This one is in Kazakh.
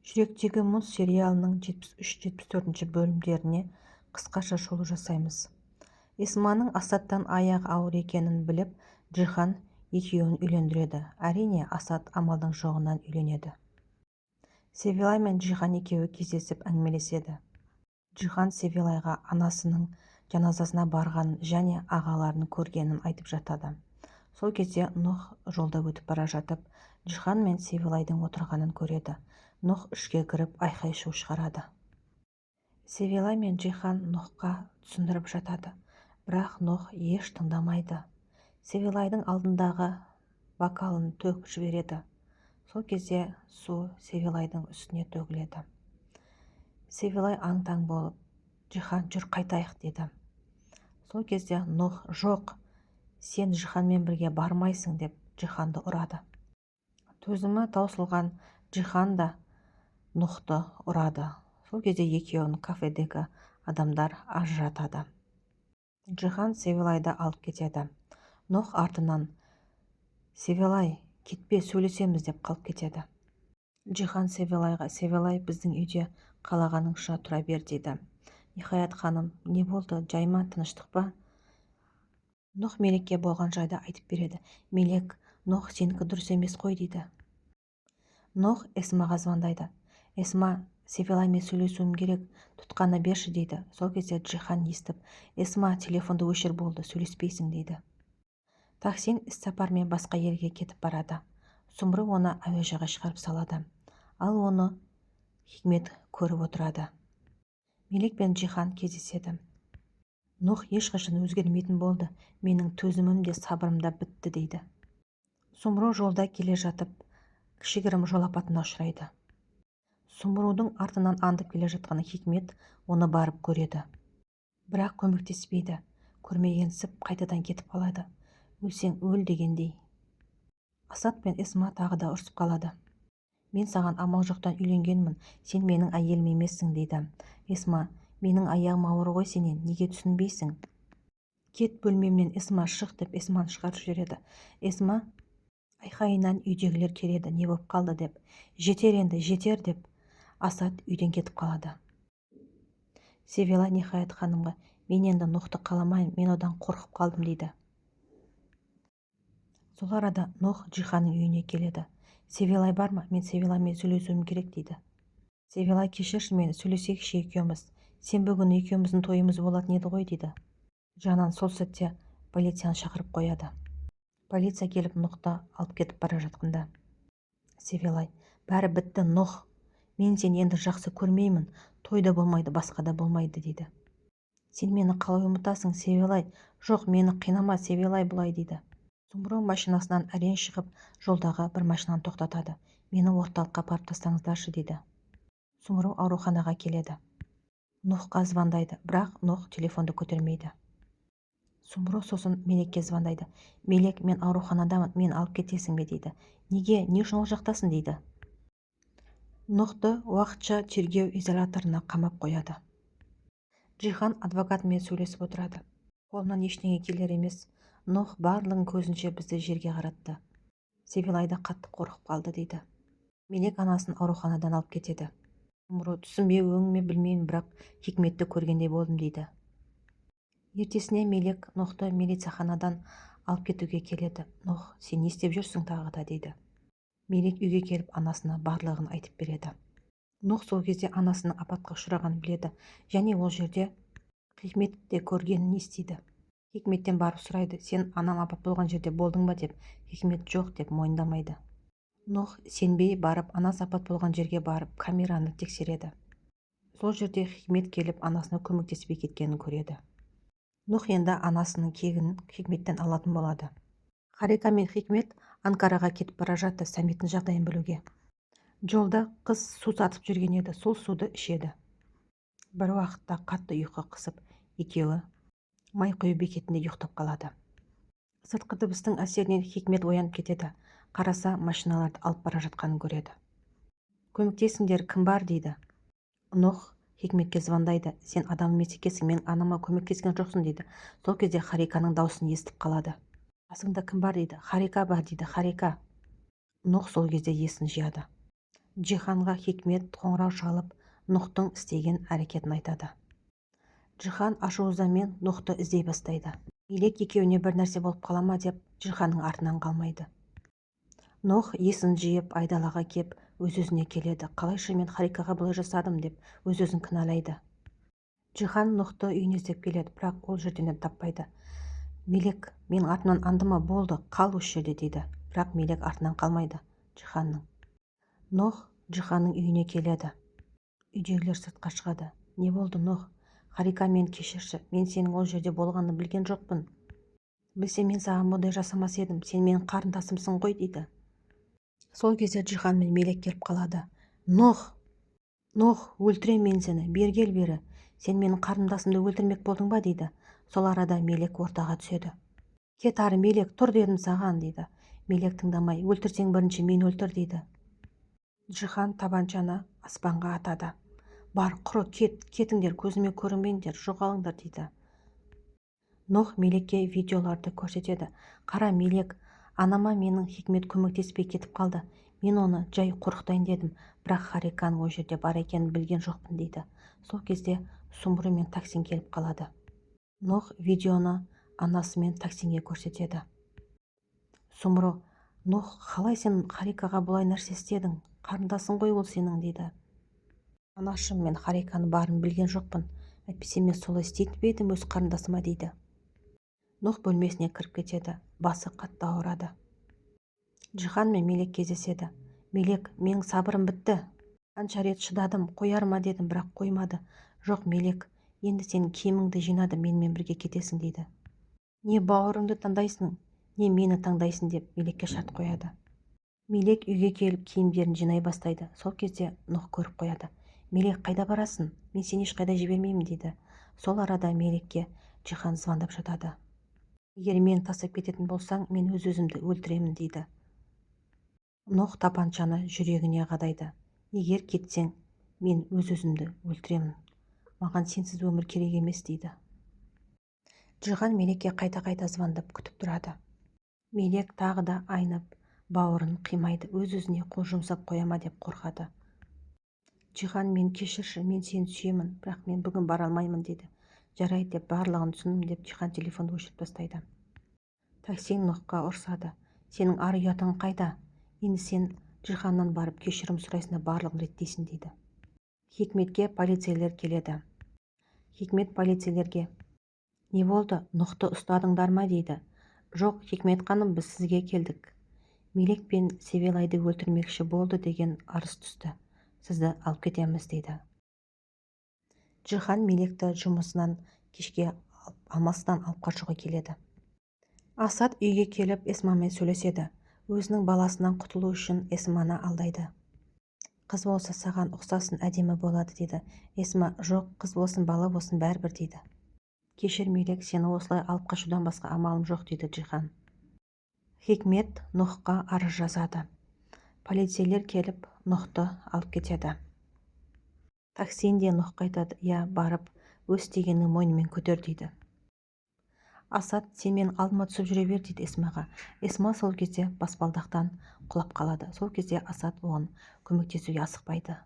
Жүректегі мұз сериалының 73-74 бөлімдеріне қысқаша шолу жасаймыз. Эсманың Асадтан аяғы ауыр екенін біліп, Джихан екеуін үйлендіреді. Әрине, Асад амалдың жоғынан үйленеді. Севилай мен Джихан екеуі кездесіп әңгімелеседі. Джихан Севилайға анасының жаназасына барғанын және ағаларын көргенін айтып жатады. Сол кезде Нұх жолда өтіп бара жатып, Джихан мен Севилайдың отырғанын көреді. Нұх ішке кіріп айқай-шу шығарады. Севилай мен Джихан Нұхқа түсіндіріп жатады, бірақ Нұх еш тыңдамайды. Севилайдың алдындағы бокалын төгіп жібереді. Сол кезде су Севилайдың үстіне төгіледі. Севилай аң-таң болып, Джихан жүр қайтайық деді. Сол кезде Нұх жоқ, сен Джиханмен бірге бармайсың деп Джиханды ұрады. Төзімі таусылған Джихан да Нұхты ұрады. Сол кезде екеуін кафедегі адамдар ажыратады. Джихан Севилайды алып кетеді. Нұх артынан Севилай, кетпе, сөйлесеміз деп қалып кетеді. Джихан Севилайға, Севилай, біздің үйде қалағаныңша тұра бер дейді. Ниһаят, ханым, не болды, жайма, тыныштық па? Нұх Мелекке болған жайды айтып береді. Мелек, Нұх сенікі дұрыс емес қой дейді. Нұх Эсмаға звондайды. Эсма, Севилаймен сөйлесуім керек, тұтқаны берші дейді. Сол кезде Джихан естіп, Эсма, телефонды өшір, болды, сөйлеспейсің дейді. Таксин іссапармен басқа елге кетіп барады. Сұмыры оны әуежайға шығарып салады. Ал оны Хикмет көріп отырады. Мелек пен Джихан кездеседі. Нұх ешқашан өзгермейтін болды, менің төзімім де сабырым да бітті дейді. Сұмыру жолда келе жатып, кішігірім жол апатына ұшырайды. Сұмырудың артынан аңдып келе жатқан Хикмет оны барып көреді. Бірақ көмектеспейді. Көрмегенсіп қайтадан кетіп қалады. Өлсең өл дегендей. Асад пен Эсма тағы да ұрсып қалады. Мен саған амал жоқтан үйленгенмін, сен менің әйелім емессің дейді. Эсма, менің аяғым ауыр ғой, сенен неге түсінбейсің? Кет бөлмемнен, Эсма, шық деп Эсманы шығарып жібереді. Эсма айқайынан үйдегілер келеді, не болып қалды деп. Жетер енді, жетер деп Асад үйден кетіп қалады. Севилай Ниһаят ханымға, мен енді Нұхты қаламайын, мен одан қорқып қалдым дейді. Сол арада Нұх Джиханның үйіне келеді. Севилай бар ма? Мен Севилаймен сөйлесуім керек дейді. Севилай, кешірші мені, сөйлесейікші екеуміз. Сенбі күні екеуміздің тойымыз болатын еді ғой дейді. Жанан сол сәтте полицияны шақырып қояды. Полиция келіп Нұхты алып кетіп бара жатқанда Севилай, бәрі бітті Нұх, мен сені енді жақсы көрмеймін, тойда болмайды, басқа да болмайды дейді. Сен мені қалай ұмытасың, Севилай? Жоқ, мені қинама, Севилай, бұлай дейді. Сұмыру машинасынан әрең шығып, жолдағы бір машинаны тоқтатады. Мені орталыққа апарып тастаңыздаршы дейді. Сұмыру ауруханаға келеді. Нұхқа звондайды, бірақ Нұх телефонды көтермейді. Сұмыру сосын Мелекке звондайды. Мелек, мен ауруханадамын, мен алып кетесің бе дейді. Неге, не үшін ол жақтасың дейді. Нұхты уақытша тергеу изоляторына қамап қояды. Джихан адвокатымен сөйлесіп отырады. Қолынан ештеңе келер емес. Нұх барлығын көзінше бізді жерге қаратты. Севилайда қатты қорқып қалды дейді. Мелек анасын ауруханадан алып кетеді. Сұмыру, түсінбе, өңіме білмеймін, бірақ Хикметті көргендей болдым дейді. Ертесіне Мелек Нұхты милицияханадан алып кетуге келеді. Нұх, сен не істеп жүрсің тағы да дейді. Мелек үйге келіп анасына барлығын айтып береді. Нұх сол кезде анасының апатқа ұшырағанын біледі, және ол жерде Хикметті көргенін естиді. Хикметтен барып сұрайды, сен анам апат болған жерде болдың ба деп. Хикмет жоқ деп мойындамайды. Нұх сенбей барып, анасы апат болған жерге барып, камераны тексереді. Сол жерде Хикмет келіп анасына көмектеспей кеткенін көреді. Нұх енді анасының кегін Хикметтен алатын болады. Харика мен Хикмет Анкараға кетіп бара жатты саммиттің жағдайын білуге. Жолда қыз су сатып жүрген еді, сол суды ішеді. Бір уақытта қатты ұйқы қысып, екеуі май құю бекетінде ұйықтап қалады. Сыртқы дыбыстың әсерінен Хикмет оянып кетеді. Қараса, машиналарды алып бара жатқанын көреді. Көмектесіңдер, кім бар дейді. Нұх Хикметке звондайды. Сен адам емес екенсің, мен анама көмектескен жоқсың дейді. Сол кезде Хариканың даусын естіп қалады. Қасыңда кім бар дейді. Харика бар дейді, Харика. Нұх сол кезде есін жияды. Джиханға Хикмет қоңырау шалып Нұхтың істеген әрекетін айтады. Джихан ашу-ызамен Нұхты іздей бастайды. Мелек екеуіне бір нәрсе болып қала ма деп Джиханның артынан қалмайды. Нұх есін жиып айдалаға кеп өз-өзіне келеді. Қалайша мен Харикаға бұлай жасадым деп өз-өзін кінәлайды. Джихан Нұхты үйіне іздеп келеді, бірақ ол жерден таппайды. Мелек, мен артынан андыма, болды, қал осы жерде дейді. Бірақ Мелек артынан қалмайды Джиханның. Нұх Джиханның үйіне келеді. Үйдегілер сыртқа шығады. Не болды, Нұх? Харика, мен кешірші, мен сенің ол жерде болғанын білген жоқпын. Білсем мен саған бұндай жасамас едім, сен менің қарындасымсың ғой дейді. Сол кезде Джихан мен Мелек келіп қалады. Нұх, өлтірем мен сені, бері кел бері. Сен менің қарындасымды өлтірмек болдың ба дейді. Сол арада Мелек ортаға түседі. Кет ары, Мелек, тұр дедім саған дейді. Мелек тыңдамай, өлтірсең бірінші мен өлтір дейді. Джихан табаншаны аспанға атады. Бар, құры, кетіңдер, көзіме көрінбеңдер, жоғалыңдар дейді. Нұх Мелекке видеоларды көрсетеді. Қара, Мелек, анама менің Хикмет көмектеспей кетіп қалды. Мен оны жай қорқытайын дедім, бірақ Хариканың ол жерде бар екенін білген жоқпын дейді. Сол кезде Сумру мен Таксин келіп қалады. Нұх видеоны анасы мен Таксинге көрсетеді. Сумру, Нұх, қалай сен Харикаға бұлай нәрсе істедің? Қарындасың ғой ол сенің дейді. Анашым, мен Хариканың барын білген жоқпын. Әйтпесе мен солай істейтін бе едім өз қарындасыма дейді. Нұх бөлмесіне кіріп кетеді. Басы қатты ауырады. Джихан мен Мелек кездеседі. Мелек, менің сабырым бітті. Қанша рет шыдадым, қояр ма дедім, бірақ қоймады. Жоқ, Мелек, енді сен киіміңді жинады, менімен бірге кетесің дейді. Не бауырыңды таңдайсың, не мені таңдайсың деп Мелекке шарт қояды. Мелек үйге келіп киімдерін жинай бастайды. Сол кезде Нұх көріп қояды. Мелек, қайда барасың? Мен сені ешқайда жібермеймін дейді. Сол арада Мелекке Джихан звондап жатады. Егер мені тастап кететін болсаң, мен өз-өзімді өлтіремін дейді. Нұх тапаншаны жүрегіне қадайды. Егер кетсең, мен өз-өзімді өлтіремін. Маған сенсіз өмір керек емес дейді. Джихан Мелекке қайта-қайта звондап күтіп тұрады. Мелек тағы да айнып, бауырын қимайды, өз-өзіне қол жұмсап қояма деп қорқады. Джихан, мен кешірші, мен сені сүйемін, бірақ мен бүгін бара алмаймын дейді. Жарайды деп барлығын түсіндім деп Джихан телефонды өшіріп тастайды. Таксин Нұхқа ұрсады. Сенің ар ұятың қайда? Енді сен Джиханнан барып кешірім сұрайсың, барлығын реттейсің дейді. Хикметке полицейлер келеді. Хикмет полицейлерге: не болды, Нұхты ұстадыңдар ма дейді. Жоқ, Хикмет ханым, біз сізге келдік. Мелек пен Севелайды өлтірмекші болды деген арыз түсті. Сізді алып кетеміз дейді. Джихан Мелекті жұмысынан кешке амалсыздан алып қашуға келеді. Асад үйге келіп Эсмамен сөйлеседі. Өзінің баласынан құтылу үшін Эсманы алдайды. Қыз болса саған ұқсасын, әдемі болады дейді. Эсма: жоқ, қыз болсын, бала болсын, бәрібір дейді. Кешір Мелек, сені осылай алып қашудан басқа амалым жоқ дейді Джихан. Хикмет Нұхқа арыз жазады. Полицейлер келіп Нұхты алып кетеді. Таксин де Нұхқа айтады: иә, барып өз істегенің мойнымен көтер дейді. Асад: сен менің алдыма түсіп жүре бер дейді Эсмаға. Эсма сол кезде баспалдақтан құлап қалады. Сол кезде Асад оған көмектесуге асықпайды.